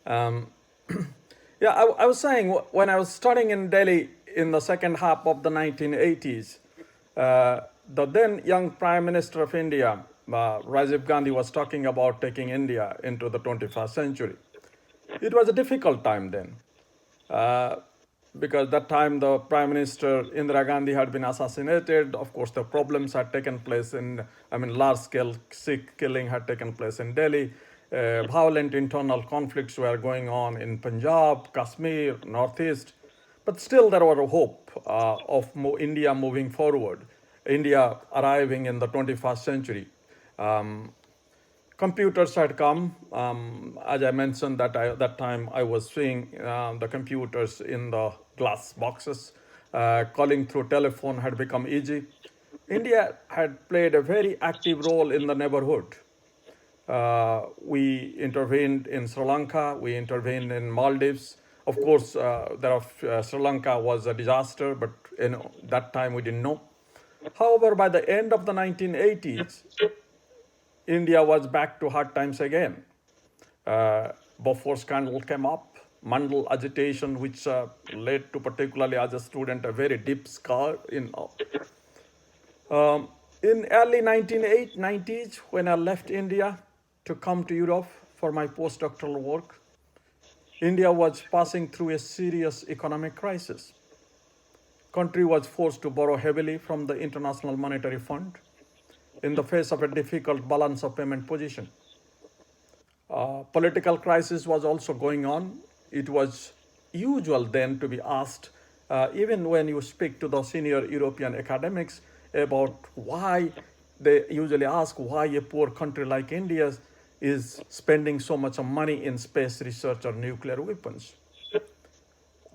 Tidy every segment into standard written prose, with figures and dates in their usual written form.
Um, yeah, I was saying when I was studying in Delhi in the second half of the 1980s, the then young Prime Minister of India, Rajiv Gandhi, was talking about taking India into the 21st century. It was a difficult time then, uh, because that time the Prime Minister Indira Gandhi had been assassinated. Of course, the problems had taken place large-scale Sikh killing had taken place in Delhi. Violent internal conflicts were going on in Punjab, Kashmir, Northeast. But still, there was a hope of India moving forward, India arriving in the 21st century. Um, Computers had come. As I mentioned, that time I was seeing the computers in the glass boxes. Calling through telephone had become easy. India had played a very active role in the neighborhood. We intervened in Sri Lanka. We intervened in Maldives. Of course, Sri Lanka was a disaster, but in that time we didn't know. However, by the end of the 1980s, India was back to hard times again. Bofors scandal came up, Mandal agitation, which led to, particularly as a student, a very deep scar in early 1990s, when I left India to come to Europe for my postdoctoral work. India was passing through a serious economic crisis. Country was forced to borrow heavily from the International Monetary Fund in the face of a difficult balance of payment position. Political crisis was also going on. It was usual then to be asked, even when you speak to the senior European academics about why, they usually ask why a poor country like India is spending so much money in space research or nuclear weapons.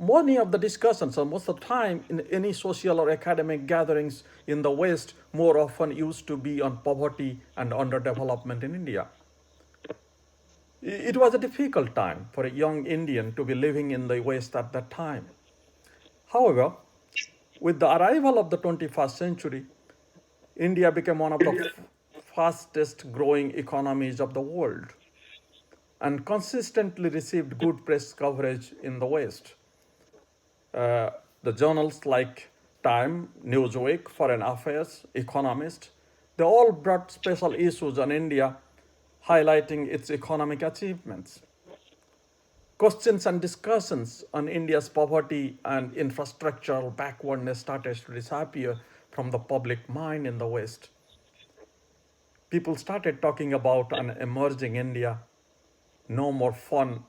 Many of the discussions, or most of the time in any social or academic gatherings in the West, more often used to be on poverty and underdevelopment in India. It was a difficult time for a young Indian to be living in the West at that time. However, with the arrival of the 21st century, India became one of the fastest growing economies of the world and consistently received good press coverage in the West. Uh, the journals like Time, Newsweek, Foreign Affairs, Economist, they all brought special issues on India highlighting its economic achievements. Questions and discussions on India's poverty and infrastructural backwardness started to disappear from the public mind in the West. People started talking about an emerging India, no more fun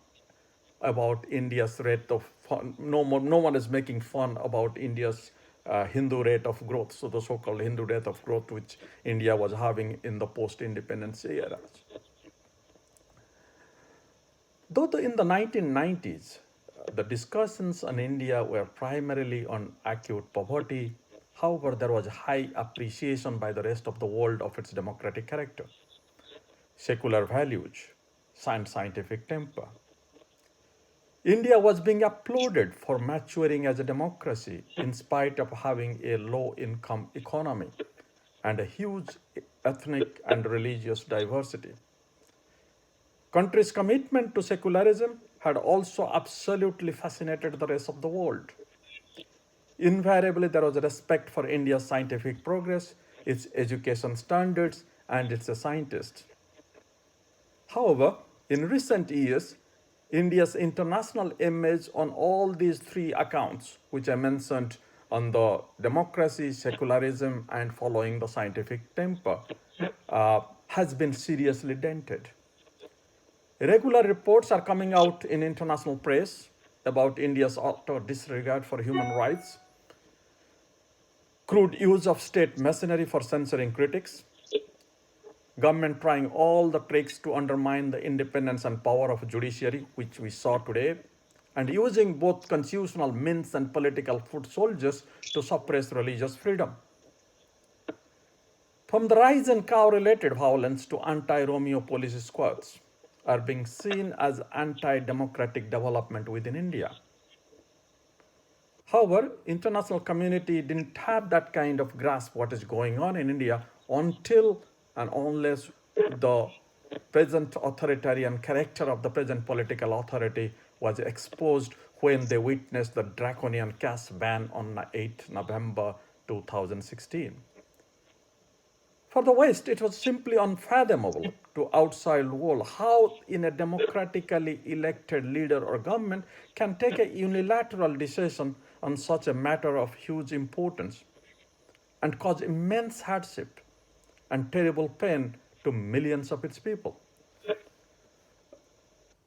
about India's rate of fun, no one is making fun about India's Hindu rate of growth, so the so-called Hindu rate of growth which India was having in the post-independence era. Though in the 1990s, the discussions on India were primarily on acute poverty, however, there was high appreciation by the rest of the world of its democratic character, secular values, and scientific temper. India was being applauded for maturing as a democracy in spite of having a low income economy and a huge ethnic and religious diversity. Country's commitment to secularism had also absolutely fascinated the rest of the world. Invariably, there was a respect for India's scientific progress, its education standards, and its scientists. However, in recent years, India's international image on all these three accounts, which I mentioned on the democracy, secularism, and following the scientific temper, has been seriously dented. Regular reports are coming out in international press about India's utter disregard for human rights, crude use of state machinery for censoring critics, government trying all the tricks to undermine the independence and power of judiciary, which we saw today, and using both constitutional means and political foot soldiers to suppress religious freedom. From the rise in cow-related violence to anti-Romeo police squads are being seen as anti-democratic development within India. However, international community didn't have that kind of grasp what is going on in India until and unless the present authoritarian character of the present political authority was exposed when they witnessed the draconian caste ban on 8 November 2016. For the West, it was simply unfathomable to outside world how in a democratically elected leader or government can take a unilateral decision on such a matter of huge importance and cause immense hardship and terrible pain to millions of its people.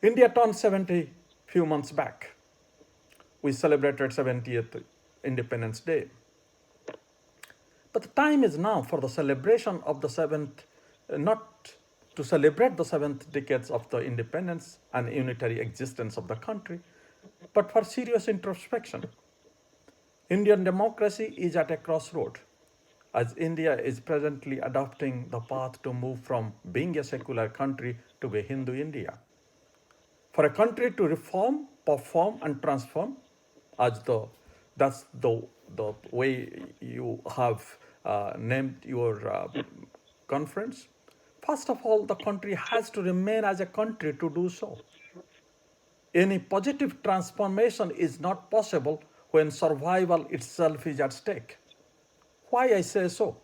India turned 70 few months back. We celebrated 70th Independence Day. But the time is now for the celebration of the seventh, not to celebrate the seventh decades of the independence and unitary existence of the country, but for serious introspection. Indian democracy is at a crossroad, as India is presently adopting the path to move from being a secular country to a Hindu India. For a country to reform, perform, and transform, that's the way you have named your conference. First of all, the country has to remain as a country to do so. Any positive transformation is not possible when survival itself is at stake. Why I say so?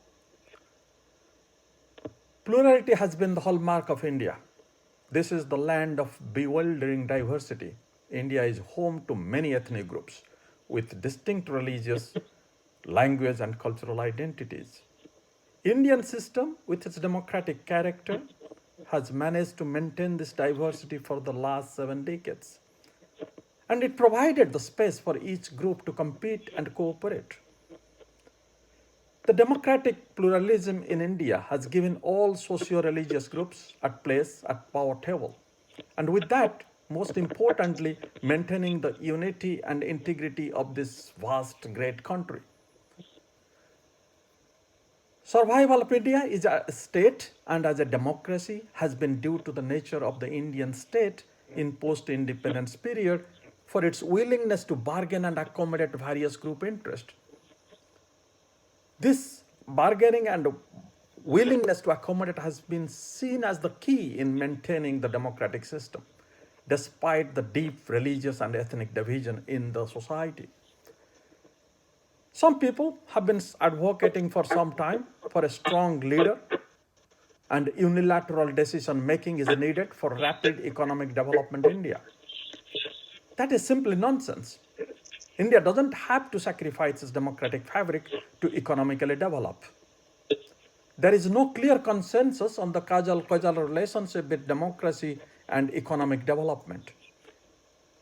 Plurality has been the hallmark of India. This is the land of bewildering diversity. India is home to many ethnic groups with distinct religious, language, and cultural identities. Indian system, with its democratic character, has managed to maintain this diversity for the last 7 decades. And it provided the space for each group to compete and cooperate. The democratic pluralism in India has given all socio-religious groups a place at power table. And with that, most importantly, maintaining the unity and integrity of this vast, great country. Survival of India is a state and as a democracy has been due to the nature of the Indian state in post-independence period for its willingness to bargain and accommodate various group interests. This bargaining and willingness to accommodate has been seen as the key in maintaining the democratic system, despite the deep religious and ethnic division in the society. Some people have been advocating for some time for a strong leader, and unilateral decision making is needed for rapid economic development in India. That is simply nonsense. India doesn't have to sacrifice its democratic fabric to economically develop. There is no clear consensus on the causal relationship with democracy and economic development.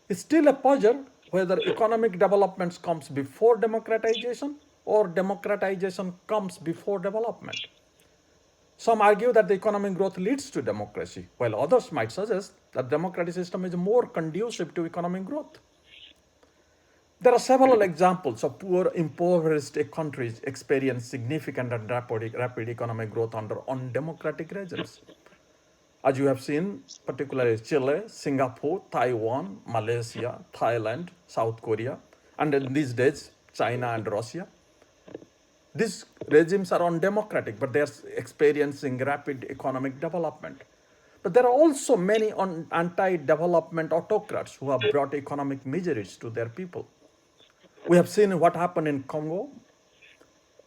It's still a puzzle whether economic development comes before democratization or democratization comes before development. Some argue that the economic growth leads to democracy, while others might suggest that democratic system is more conducive to economic growth. There are several examples of poor, impoverished countries experience significant and rapid economic growth under undemocratic regimes. As you have seen, particularly Chile, Singapore, Taiwan, Malaysia, Thailand, South Korea, and in these days, China and Russia. These regimes are undemocratic, but they are experiencing rapid economic development. But there are also many anti-development autocrats who have brought economic miseries to their people. We have seen what happened in Congo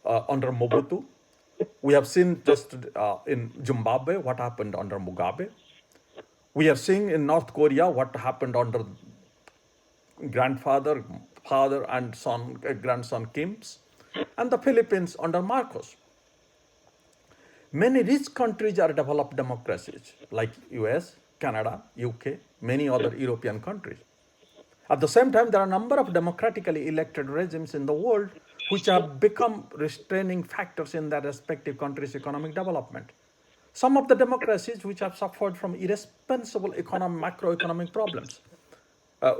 under Mobutu. We have seen just in Zimbabwe what happened under Mugabe. We are seeing in North Korea what happened under grandfather, father, and son, grandson Kim's, and the Philippines under Marcos. Many rich countries are developed democracies like US, Canada, UK, many other European countries. At the same time, there are a number of democratically elected regimes in the world which have become restraining factors in their respective countries' economic development. Some of the democracies which have suffered from irresponsible macroeconomic problems.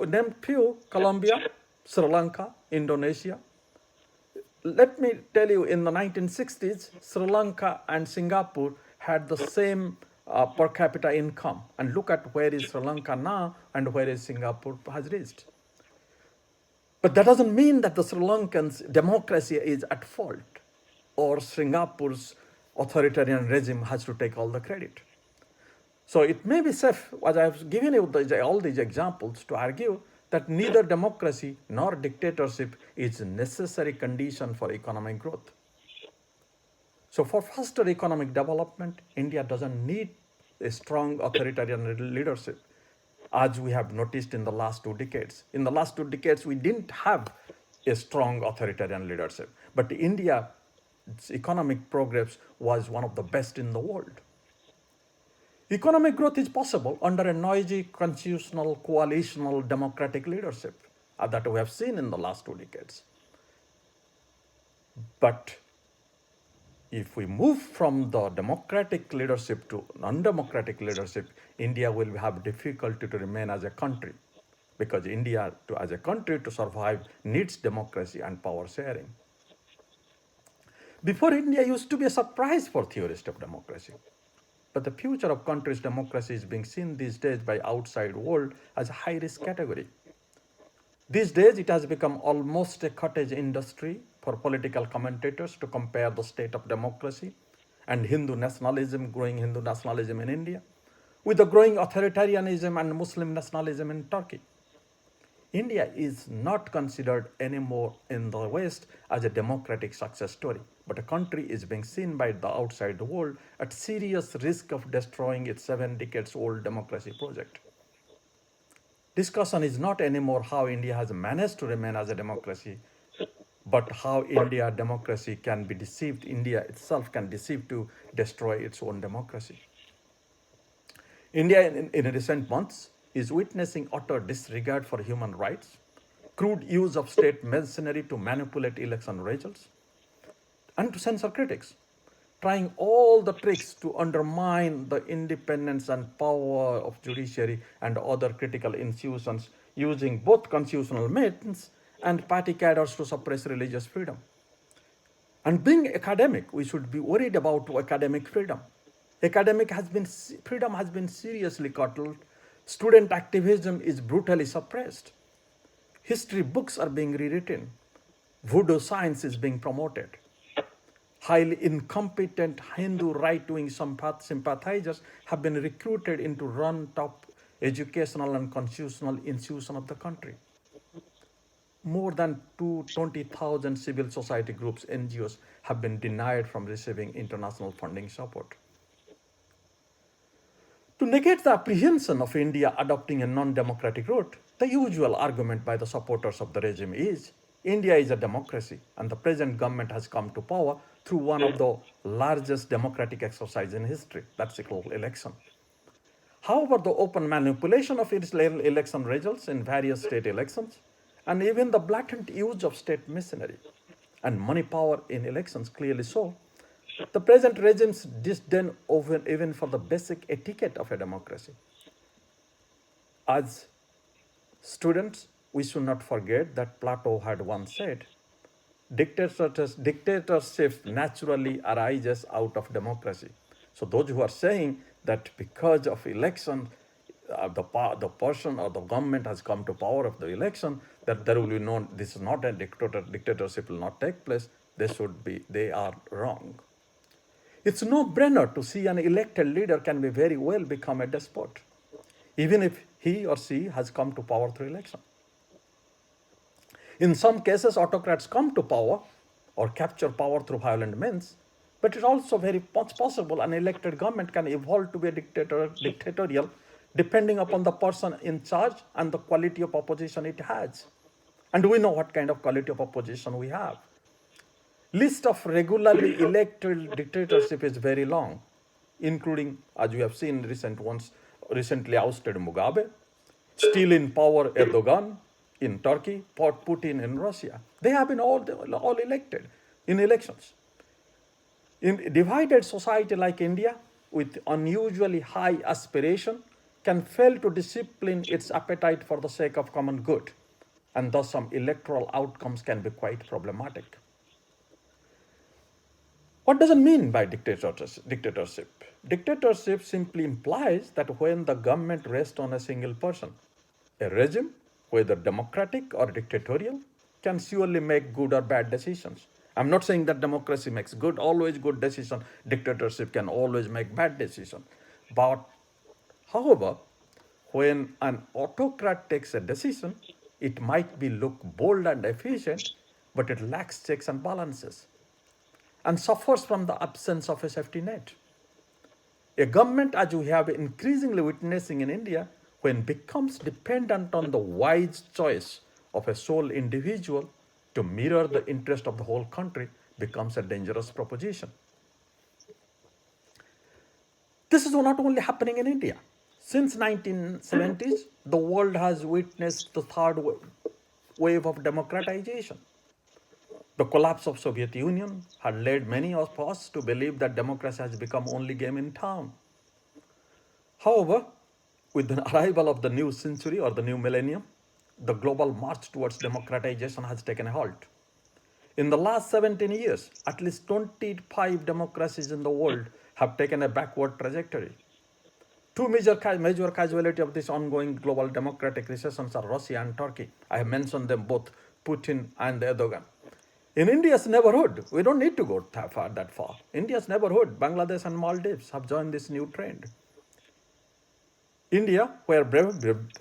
Name few: Colombia, Sri Lanka, Indonesia. Let me tell you, in the 1960s, Sri Lanka and Singapore had the same per capita income. And look at where is Sri Lanka now and where is Singapore has reached. But that doesn't mean that the Sri Lankan's democracy is at fault or Singapore's authoritarian regime has to take all the credit. So it may be safe, as I have given you all these examples, to argue that neither democracy nor dictatorship is a necessary condition for economic growth. So for faster economic development, India doesn't need a strong authoritarian leadership, as we have noticed in the last 2 decades. In the last 2 decades, we didn't have a strong authoritarian leadership, but India's economic progress was one of the best in the world. Economic growth is possible under a noisy, constitutional, coalitional, democratic leadership that we have seen in the last 2 decades. But if we move from the democratic leadership to undemocratic leadership, India will have difficulty to remain as a country, because India, as a country, to survive, needs democracy and power sharing. Before, India used to be a surprise for theorists of democracy. But the future of country's democracy is being seen these days by outside world as a high-risk category. These days, it has become almost a cottage industry for political commentators to compare the state of democracy and Hindu nationalism, growing Hindu nationalism in India, with the growing authoritarianism and Muslim nationalism in Turkey. India is not considered anymore in the West as a democratic success story, but a country is being seen by the outside world at serious risk of destroying its 7 decades-old democracy project. Discussion is not anymore how India has managed to remain as a democracy, but how India democracy can be deceived, India itself can deceive to destroy its own democracy. India in recent months is witnessing utter disregard for human rights, crude use of state mercenary to manipulate election results, and to censor critics, trying all the tricks to undermine the independence and power of judiciary and other critical institutions, using both constitutional means and party cadres to suppress religious freedom. And being academic, we should be worried about academic freedom. Freedom has been seriously curtailed. Student activism is brutally suppressed. History books are being rewritten. Voodoo science is being promoted. Highly incompetent Hindu right-wing sympathizers have been recruited into run top educational and constitutional institutions of the country. More than 20,000 civil society groups, NGOs, have been denied from receiving international funding support. To negate the apprehension of India adopting a non-democratic route, the usual argument by the supporters of the regime is India is a democracy and the present government has come to power through one of the largest democratic exercises in history, that's called election. However, the open manipulation of its election results in various state elections, and even the blatant use of state machinery and money power in elections clearly show the present regime's disdain even for the basic etiquette of a democracy. As students, we should not forget that Plato had once said, dictatorship naturally arises out of democracy. So those who are saying that because of election, the person or the government has come to power of the election, that there will be no, this is not a dictatorship will not take place, they are wrong. It's no brainer to see an elected leader can be very well become a despot, even if he or she has come to power through election. In some cases, autocrats come to power or capture power through violent means, but it's also very much possible an elected government can evolve to be a dictatorial, depending upon the person in charge and the quality of opposition it has. And we know what kind of quality of opposition we have. List of regularly elected dictatorship is very long, including, as we have seen recently ousted Mugabe, still in power Erdogan in Turkey, Putin in Russia. They have been all elected in elections. In a divided society like India, with unusually high aspiration, can fail to discipline its appetite for the sake of common good, and thus some electoral outcomes can be quite problematic. What does it mean by dictatorship? Dictatorship simply implies that when the government rests on a single person, a regime, whether democratic or dictatorial, can surely make good or bad decisions. I'm not saying that democracy makes always good decisions. Dictatorship can always make bad decisions. But However, when an autocrat takes a decision, it might be look bold and efficient, but it lacks checks and balances and suffers from the absence of a safety net. A government, as we have increasingly witnessing in India, when becomes dependent on the wise choice of a sole individual to mirror the interest of the whole country, becomes a dangerous proposition. This is not only happening in India. Since 1970s, the world has witnessed the third wave of democratization. The collapse of Soviet Union had led many of us to believe that democracy has become only game in town. However, with the arrival of the new century or the new millennium, the global march towards democratization has taken a halt. In the last 17 years, at least 25 democracies in the world have taken a backward trajectory. Two major casualties of this ongoing global democratic recessions are Russia and Turkey. I have mentioned them both, Putin and Erdogan. In India's neighborhood, we don't need to go that far. India's neighborhood, Bangladesh and Maldives have joined this new trend. India, where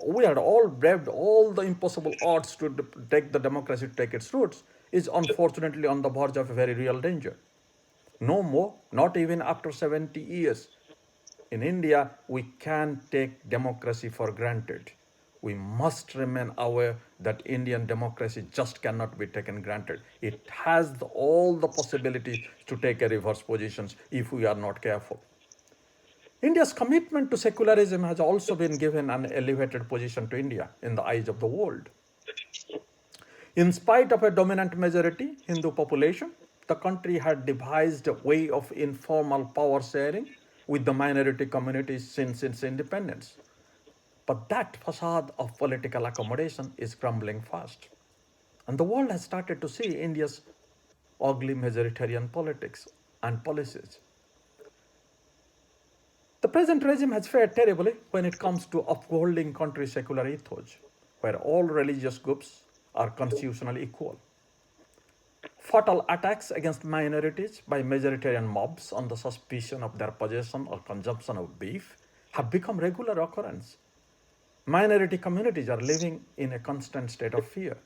we had all braved all the impossible odds to take the democracy to take its roots, is unfortunately on the verge of a very real danger. No more, not even after 70 years. In India, we can't take democracy for granted. We must remain aware that Indian democracy just cannot be taken granted. It has all the possibilities to take a reverse positions if we are not careful. India's commitment to secularism has also been given an elevated position to India in the eyes of the world. In spite of a dominant majority Hindu population, the country had devised a way of informal power sharing with the minority communities since its independence. But that facade of political accommodation is crumbling fast. And the world has started to see India's ugly majoritarian politics and policies. The present regime has fared terribly when it comes to upholding country's secular ethos, where all religious groups are constitutionally equal. Fatal attacks against minorities by majoritarian mobs on the suspicion of their possession or consumption of beef have become regular occurrence. Minority communities are living in a constant state of fear.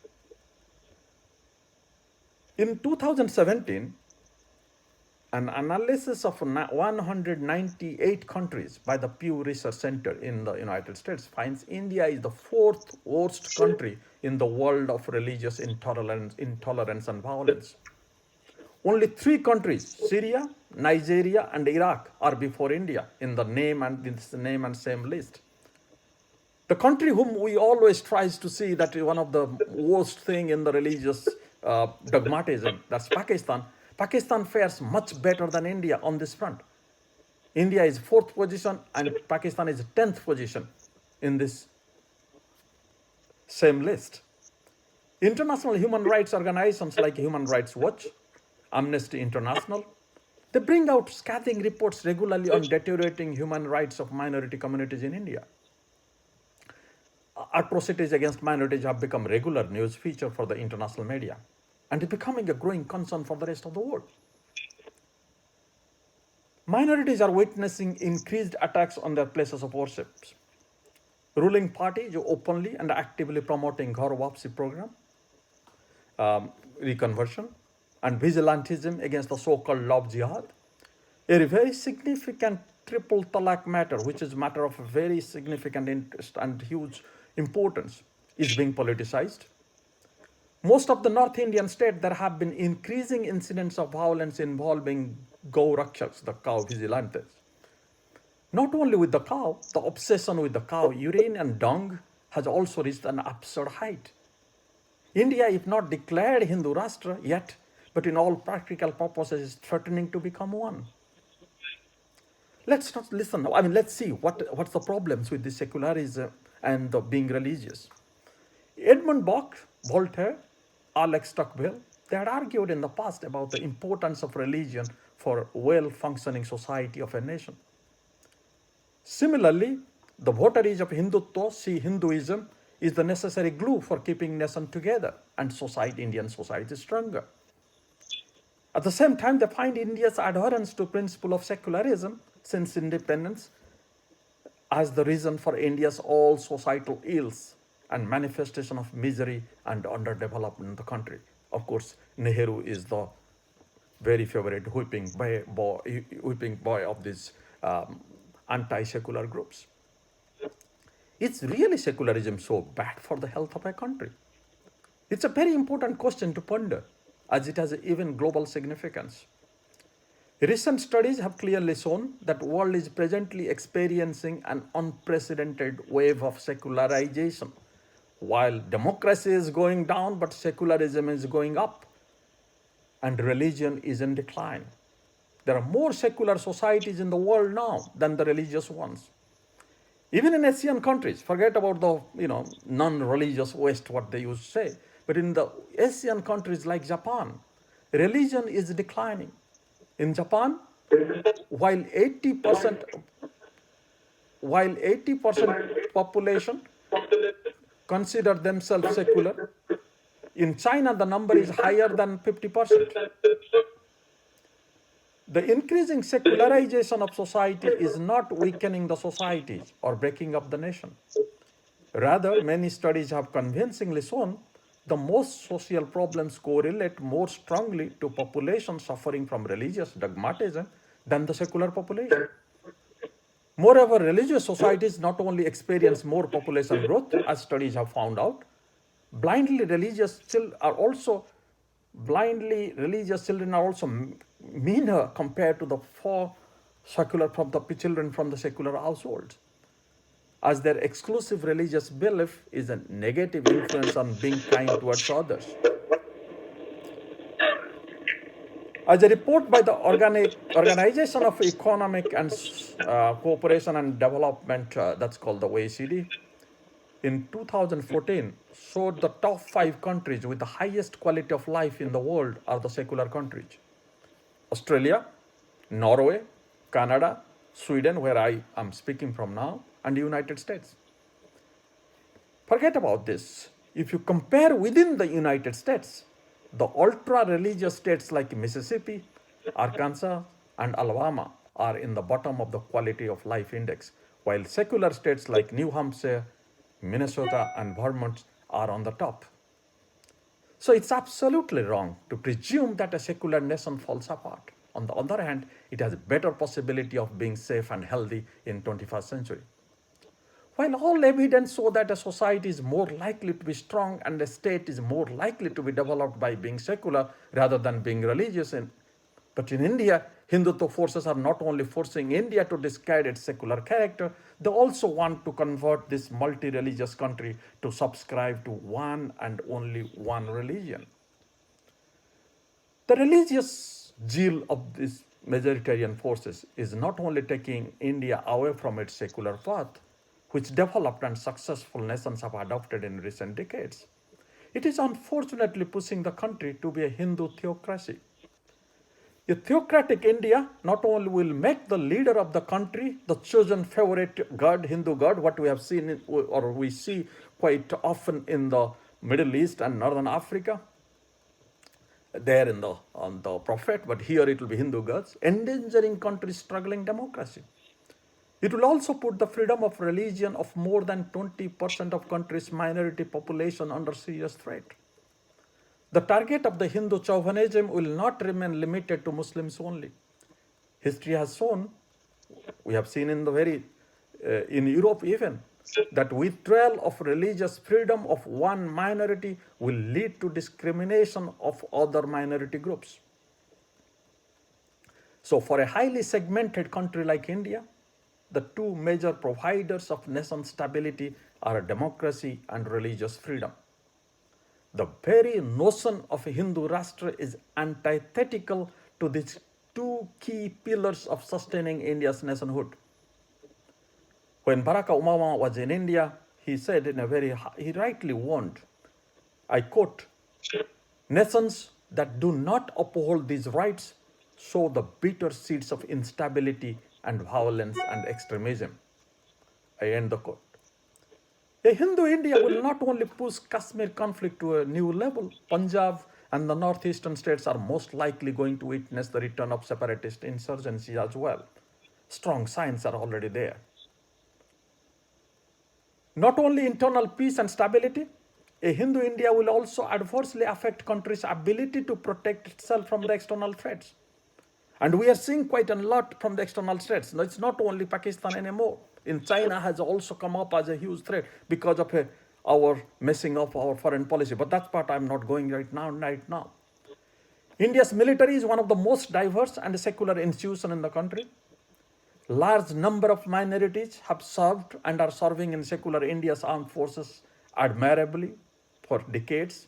In 2017, an analysis of 198 countries by the Pew Research Center in the United States finds India is the fourth worst country in the world of religious intolerance and violence. Only 3 countries, Syria, Nigeria, and Iraq, are before India in the name and same list. The country whom we always tries to see that one of the worst thing in the religious dogmatism, that's Pakistan. Pakistan fares much better than India on this front. India is 4th position and Pakistan is 10th position in this same list. International human rights organizations like Human Rights Watch, Amnesty International, they bring out scathing reports regularly on deteriorating human rights of minority communities in India. Atrocities against minorities have become regular news feature for the international media and is becoming a growing concern for the rest of the world. Minorities are witnessing increased attacks on their places of worship. Ruling party is openly and actively promoting Ghar Wapsi program, reconversion, and vigilantism against the so-called love jihad. A very significant triple talaq matter, which is a matter of very significant interest and huge importance, is being politicized. Most of the North Indian states, there have been increasing incidents of violence involving Gau Rakshaks, the cow vigilantes. Not only with the cow, the obsession with the cow, urine and dung has also reached an absurd height. India, if not declared Hindu Rashtra yet, but in all practical purposes is threatening to become one. Let's not listen. Let's see what's the problems with the secularism and the being religious. Edmund Burke, Voltaire, Alex Tocqueville, they had argued in the past about the importance of religion for well-functioning society of a nation. Similarly, the votaries of Hindutva see Hinduism is the necessary glue for keeping nation together and Indian society stronger. At the same time, they find India's adherence to principle of secularism since independence as the reason for India's all societal ills and manifestation of misery and underdevelopment in the country. Of course, Nehru is the very favorite whipping boy of these anti-secular groups. Is really secularism so bad for the health of a country? It's a very important question to ponder, as it has even global significance. Recent studies have clearly shown that the world is presently experiencing an unprecedented wave of secularization. While democracy is going down, but secularism is going up, and religion is in decline. There are more secular societies in the world now than the religious ones. Even in Asian countries, forget about the non-religious West, what they used to say, but in the Asian countries like Japan, religion is declining. In Japan, while 80% while 80% population consider themselves secular, in China the number is higher than 50%. The increasing secularization of society is not weakening the societies or breaking up the nation. Rather, many studies have convincingly shown the most social problems correlate more strongly to population suffering from religious dogmatism than the secular population. Moreover, religious societies not only experience more population growth, as studies have found out, blindly religious children are also meaner compared to the children from the secular households, as their exclusive religious belief is a negative influence on being kind towards others. As a report by the Organization of Economic and Cooperation and Development, that's called the OECD, in 2014 showed the top 5 countries with the highest quality of life in the world are the secular countries: Australia, Norway, Canada, Sweden, where I am speaking from now, and the United States. Forget about this. If you compare within the United States, the ultra-religious states like Mississippi, Arkansas, and Alabama are in the bottom of the quality of life index, while secular states like New Hampshire, Minnesota, and Vermont are on the top. So it's absolutely wrong to presume that a secular nation falls apart. On the other hand, it has a better possibility of being safe and healthy in 21st century. While all evidence shows that a society is more likely to be strong and a state is more likely to be developed by being secular rather than being religious, but in India, Hindutva forces are not only forcing India to discard its secular character, they also want to convert this multi-religious country to subscribe to one and only one religion. The religious zeal of these majoritarian forces is not only taking India away from its secular path, which developed and successful nations have adopted in recent decades. It is unfortunately pushing the country to be a Hindu theocracy. A theocratic India not only will make the leader of the country the chosen favorite god, Hindu god, what we have seen or we see quite often in the Middle East and Northern Africa, there on the prophet, but here it will be Hindu gods, endangering countries' struggling democracy. It will also put the freedom of religion of more than 20% of country's minority population under serious threat. The target of the Hindu chauvinism will not remain limited to Muslims only. History has shown, we have seen in Europe even, that withdrawal of religious freedom of one minority will lead to discrimination of other minority groups. So for a highly segmented country like India, the two major providers of nation stability are democracy and religious freedom. The very notion of a Hindu Rashtra is antithetical to these two key pillars of sustaining India's nationhood. When Barack Obama was in India, he said he rightly warned, I quote, nations that do not uphold these rights sow the bitter seeds of instability and violence and extremism. I end the quote. A Hindu India will not only push Kashmir conflict to a new level, Punjab and the northeastern states are most likely going to witness the return of separatist insurgency as well. Strong signs are already there. Not only internal peace and stability, a Hindu India will also adversely affect country's ability to protect itself from the external threats. And we are seeing quite a lot from the external threats. No, it's not only Pakistan anymore. In China has also come up as a huge threat because of our messing up our foreign policy. But that part I'm not going right now. India's military is one of the most diverse and secular institutions in the country. Large number of minorities have served and are serving in secular India's armed forces admirably for decades.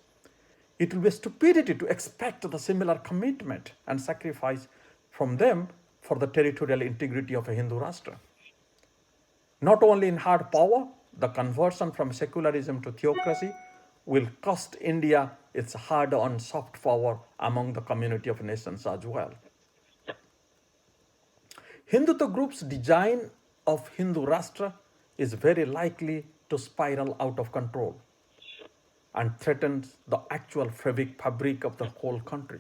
It will be stupidity to expect the similar commitment and sacrifice from them for the territorial integrity of a Hindu Rashtra. Not only in hard power, the conversion from secularism to theocracy will cost India its hard-earned soft power among the community of nations as well. Hindutva group's design of Hindu Rashtra is very likely to spiral out of control and threatens the actual fabric of the whole country.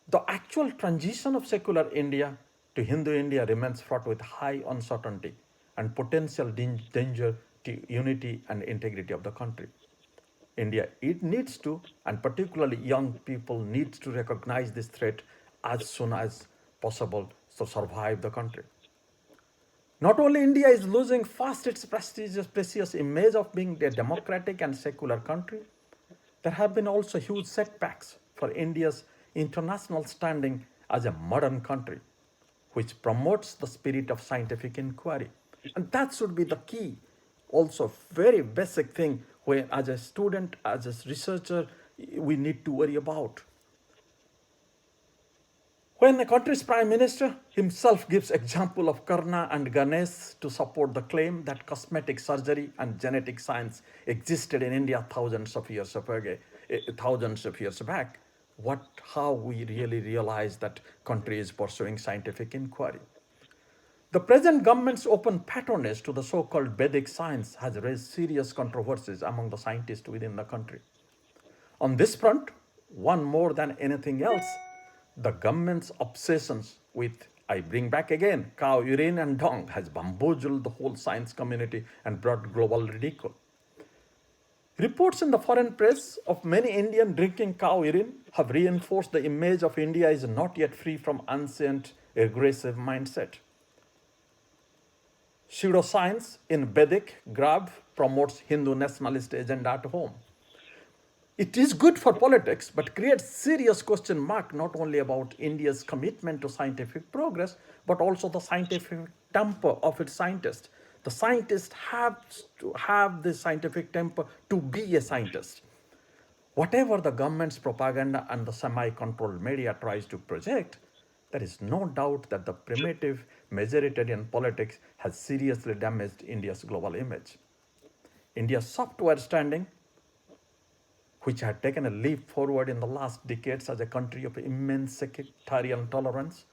The actual transition of secular India to Hindu India remains fraught with high uncertainty and potential danger to unity and integrity of the country. India, it needs to, and particularly young people need to recognize this threat as soon as possible to survive the country. Not only India is losing fast its precious image of being a democratic and secular country, there have been also huge setbacks for India's international standing as a modern country, which promotes the spirit of scientific inquiry. And that should be the key, also very basic thing where as a student, as a researcher, we need to worry about. When the country's prime minister himself gives example of Karna and Ganesh to support the claim that cosmetic surgery and genetic science existed in India thousands of years back, how we really realize that country is pursuing scientific inquiry. The present government's open patronage to the so-called Vedic science has raised serious controversies among the scientists within the country. On this front, one more than anything else, the government's obsessions with, I bring back again, cow urine and dung has bamboozled the whole science community and brought global ridicule. Reports in the foreign press of many Indians drinking cow urine have reinforced the image of India is not yet free from ancient, aggressive mindset. Pseudoscience in Vedic garb promotes Hindu nationalist agenda at home. It is good for politics, but creates serious question mark not only about India's commitment to scientific progress, but also the scientific temper of its scientists. The scientists have to have the scientific temper to be a scientist. Whatever the government's propaganda and the semi-controlled media tries to project, there is no doubt that the primitive majoritarian politics has seriously damaged India's global image. India's software standing, which had taken a leap forward in the last decades as a country of immense sectarian tolerance,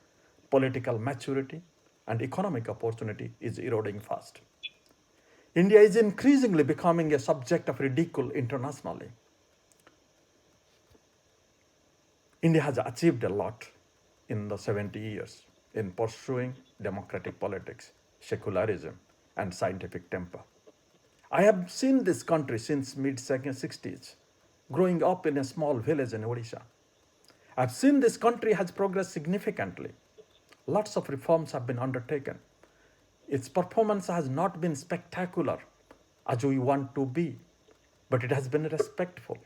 political maturity, and economic opportunity, is eroding fast. India is increasingly becoming a subject of ridicule internationally. India has achieved a lot in the 70 years in pursuing democratic politics, secularism, and scientific temper. I have seen this country since mid-60s, growing up in a small village in Odisha. I've seen this country has progressed significantly. Lots of reforms have been undertaken. Its performance has not been spectacular as we want to be, but it has been respectful.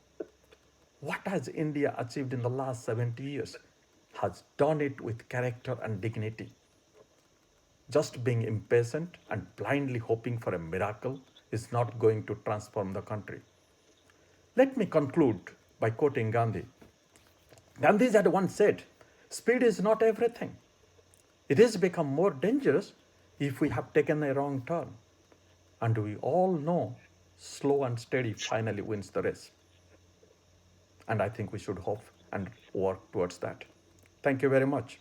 What has India achieved in the last 70 years? Has done it with character and dignity. Just being impatient and blindly hoping for a miracle is not going to transform the country. Let me conclude by quoting Gandhi. Gandhi had once said, "Speed is not everything. It has become more dangerous if we have taken a wrong turn." And we all know slow and steady finally wins the race. And I think we should hope and work towards that. Thank you very much.